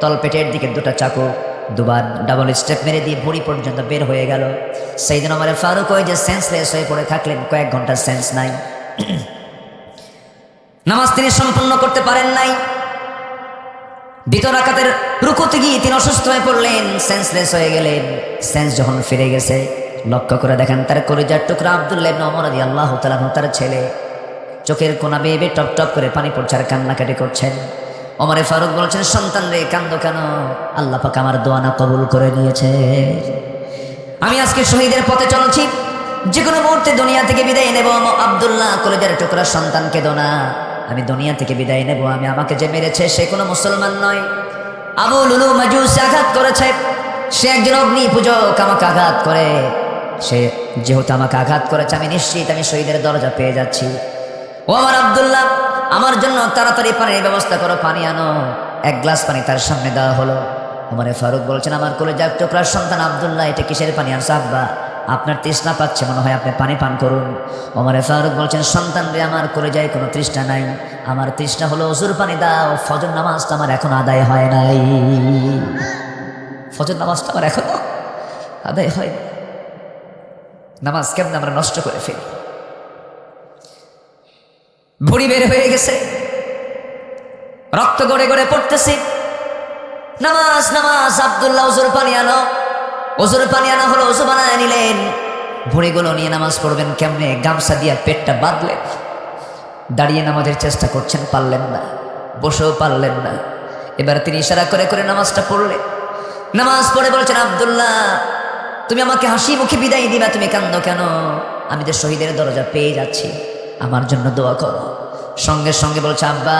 তলপেটের দিকে দুটো চাকু দুবার ডাবল স্টেপ মেরে দিয়ে ভুঁড়ি পর্যন্ত বের হয়ে গেল। সাইয়েদনা ওমর ফারুক ওই যে সেন্সলেস হয়ে পড়ে থাকলেন, কয়েক ঘন্টা সেন্স নাই, নামাজ তিনি সম্পূর্ণ করতে পারেন নাই। দ্বিতীয় রাকাতের রুকুতে গিয়ে তিনি অসুস্থ হয়ে পড়লেন, সেন্সলেস হয়ে গেলেন। সেন্স যখন ফিরে গেছে, লক্ষ্য করে দেখেন তার কলিজার টুকরা আব্দুল্লাহ ইবনে ওমর রাদিয়াল্লাহু তাআলা তার ছেলে, চোখের কোনা বেয়ে বেয়ে টপ টপ করে পানি পড়ছে আর কান্নাকাটি করছেন। ওমর ফারুক বলছেন, সন্তান রে কান্দো কেন? আল্লাহ পাক আমার দোয়া না কবুল করে নিয়েছে। আমি আজকে শহীদের পথে চলছি, যে কোনো মুহূর্তে দুনিয়া থেকে বিদায় নেব। আব্দুল্লাহ কলিজার টুকরা সন্তান, কেঁদো না, আমি দুনিয়া থেকে বিদায় নেব। আমি আমাকে যে মেরেছে সে কোনো মুসলমান নয়, আবু লুলু মাজুসে আঘাত করেছে, সে একজন অগ্নি পূজক, আমাকে আঘাত করে। সে যেহেতু আমাকে আঘাত করেছে, আমি নিশ্চিত আমি শহীদের দরজা পেয়ে যাচ্ছি। ও আমার আব্দুল্লাহ, আমার জন্য তাড়াতাড়ি পানির ব্যবস্থা করো, পানি আনো। এক গ্লাস পানি তার সামনে দেওয়া হলো। ওমর ফারুক বলছেন, আমার কলিজার টুকরার সন্তান আব্দুল্লাহ, এটা কিসের পানি আনছো আব্বা? আপনার তৃষ্ণা পাচ্ছে মনে হয়, আপনি পানি পান করুন। ওমর ফারুক বলছেন, সন্তান রে আমার কলিজায় কোনো তৃষ্ণা নাই, আমার তৃষ্ণা হলো ওযুর পানি দাও। ফজর নামাজটা আমার এখন আদায় হয় নাই, ফজর নামাজটা আমার এখনো আদায় হয় না। নামাজ কেমন আমরা নষ্ট করে ফেলি, ভুঁড়ি বের হয়ে গেছে, রক্ত গড়ে গড়ে পড়তেছে। নামাজ নামাজ, আব্দুল্লাহ ওযুর পানি আনো। ওযুর পানি আনা হলো, ওযু বানায় নিলেন। ভুঁড়িগুলো নিয়ে নামাজ পড়বেন কেমনে? গামছা দিয়ে পেটটা বাঁধলেন। দাঁড়িয়ে নামাজের চেষ্টা করছেন, পারলেন না, বসেও পারলেন না। এবার তিনি ইশারা করে করে নামাজটা পড়লেন। নামাজ পড়ে বলছেন, আব্দুল্লাহ তুমি আমাকে হাসি মুখে বিদায় দিবা, তুমি কান্দো কেন? আমি তো শহীদের দরজা পেয়ে যাচ্ছি, আমার জন্য দোয়া করো। সঙ্গে সঙ্গে বলছে, আব্বা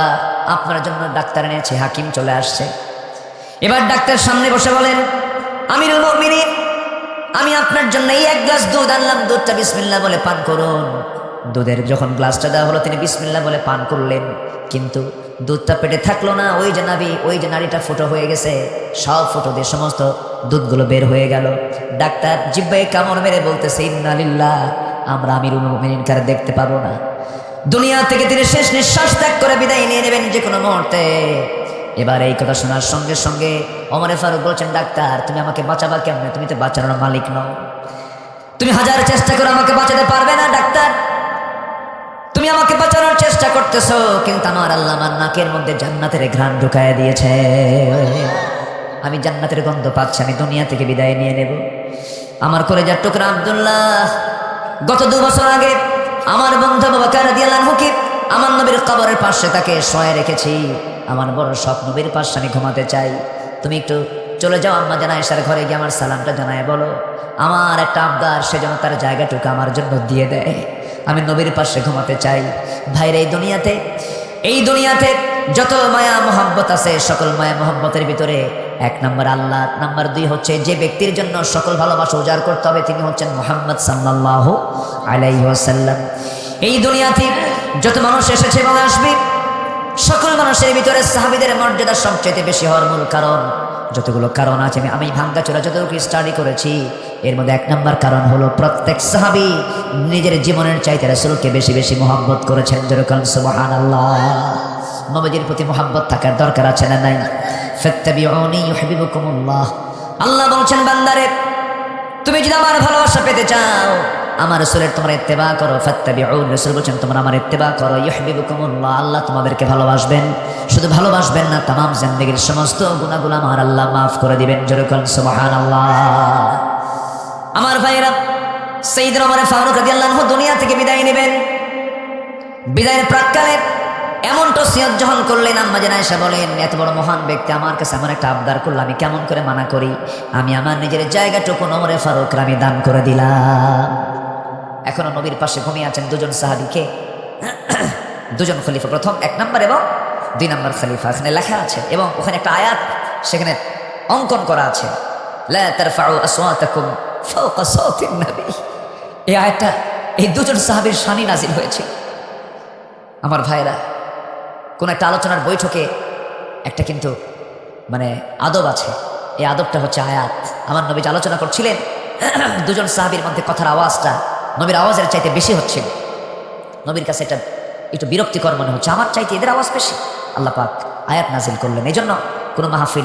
আপনার জন্য ডাক্তার এনেছে, হাকিম চলে আসছে। এবার ডাক্তার সামনে বসে বলেন, আমিরুল মুমিনিন, আমি আপনার জন্য এই এক গ্লাস দুধ আনলাম, দুধটা বিসমিল্লাহ বলে পান করুন। দুধের যখন গ্লাসটা দেওয়া হলো, তিনি বিসমিল্লাহ বলে পান করলেন, কিন্তু দুধটা পেটে থাকলো না। ওই যে নাভি, ওই যে নাড়িটা ফুটো হয়ে গেছে, সব ফুটো দিয়ে সমস্ত দুধগুলো বের হয়ে গেল। ডাক্তার জিহ্বায় কামড় মেরে বলতেছে, ইন্না লিল্লাহ, আমরা আমিরুল মুমিনিনকে আর দেখতে পাবো না। দুনিয়া থেকে তিনি শেষ নিঃশ্বাস ত্যাগ করে বিদায় নিয়ে নেবেন যে কোনো মুহূর্তে। এবার এই কথা শোনার সঙ্গে সঙ্গে ওমর ফারুক বলছেন, ডাক্তার তুমি আমাকে বাঁচাবা কেমনে? তুমি তো বাঁচানোর মালিক নও, তুমি হাজার চেষ্টা করে আমাকে বাঁচাতে পারবে না। ডাক্তার তুমি আমাকে বাঁচানোর চেষ্টা করতেছো, কিন্তু আমার আল্লাহ আমার নাকের মধ্যে জান্নাতের ঘ্রাণ ঢুকায় দিয়েছে, আমি জান্নাতের গন্ধ পাচ্ছি, আমি দুনিয়া থেকে বিদায় নিয়ে নেব। আমার কলিজার টুকরা আব্দুল্লাহ, গত 2 বছর আগে আমার বন্ধু আবু বকর রাদিয়াল্লাহু আনহুকে আমার নবীর কবরের পাশে তাকে শোয়ায় রেখেছি। আমার বড় শখ, নবীর পাশে আমি ঘুমাতে চাই। তুমি একটু চলে যাও আম্মা জান আয়েশার ঘরে গিয়ে আমার সালামটা জানায় বলো, আমার একটা আবদার, সে যেন তার জায়গাটুকু আমার জন্য দিয়ে দেয়, আমি নবীর পাশে ঘুমাতে চাই। ভাইরে, এই দুনিয়াতে যত মায়া মোহাব্বত আছে, সকল মায়া মোহাব্বতের ভিতরে 1 নম্বর আল্লাহ, নাম্বার 2 হচ্ছে যে ব্যক্তির জন্য সকল ভালোবাসা উজাড় করতে হবে, তিনি হচ্ছেন মুহাম্মদ সাল্লাল্লাহু আলাইহি ওয়াসাল্লাম। এই দুনিয়াতে যত মানুষ এসেছে এবং আসবে, সকল মানুষের ভিতরে সাহাবীদের মর্যাদা সবচেয়ে বেশি হওয়ার মূল কারণ, যতগুলো কারণ আছে আমি ভাঙ্গাচোরা যতটুকু স্টাডি করেছি, এর মধ্যে 1 নম্বর কারণ হলো প্রত্যেক সাহাবী নিজের জীবনের চাইতে রাসূলকে বেশি বেশি মহব্বত করেছেন। যেরকম সুবহানাল্লাহ, নবীজির প্রতি মহব্বত থাকার দরকার আছে না নাই? ফাত্তাবিউনি ইউহিব্বুকুমুল্লাহ। আল্লাহ বলছেন, বান্দারে তুমি যদি আমার ভালোবাসা পেতে চাও, আমার রাসূলের তোমরা ইত্তেবা করো। ফাত্তাবিউন, রাসূল বলছেন তোমরা আমার ইত্তেবা করো, ইউহিব্বুকুমুল্লাহ, আল্লাহ তোমাদেরকে ভালোবাসবেন। শুধু ভালোবাসবেন না, তামাম জিন্দেগীর সমস্ত গুনাহগুলো আমার আল্লাহ মাফ করে দিবেন। যেরকম সুবহানাল্লাহ। আমার ভাইরা, সাইয়েদনা ওমর ফারুক রাদিয়াল্লাহু আনহু দুনিয়া থেকে বিদায় নেবেন। বিদায়ের প্রাক্কালে এমন ওসিয়ত যখন করলেন, আম্মা জান আয়েশা বলেন, এত বড় মহান ব্যক্তি আমার কাছে এমন একটা আবদার করল, আমি কেমন করে মানা করি? আমি আমার নিজের জায়গাটুকু ওমর ফারুক আমি দান করে দিলাম। এখনো নবীর পাশে ঘুমিয়ে আছেন 2 জন সাহাবীকে, 2 জন খলিফা, প্রথম 1 নম্বর এবং 2 নম্বর খলিফা। এখানে লেখা আছে এবং ওখানে একটা আয়াত সেখানে অঙ্কন করা আছে, লা তারফাউ আসওয়াতাকুম ফাওকা সাওতিন নবী। এই আয়াতটা এই 2 জন সাহাবীর শানে নাজিল হয়েছে। আমার ভাইরা, কোন একটা আলোচনার বৈঠকে একটা কিন্তু মানে আদব আছে, এই আদবটা হচ্ছে আয়াত। আমার নবী আলোচনা করছিলেন, 2 জন সাহাবীর মধ্যে কথার আওয়াজটা নবীর আওয়াজের চাইতে বেশি হচ্ছিল। নবীর কাছে এটা একটু বিরক্তিকর মনে হচ্ছে, আমার চাইতে এদের আওয়াজ বেশি। আল্লাহ পাক আয়াত নাজিল করলেন। এই জন্য কোনো মাহফিলে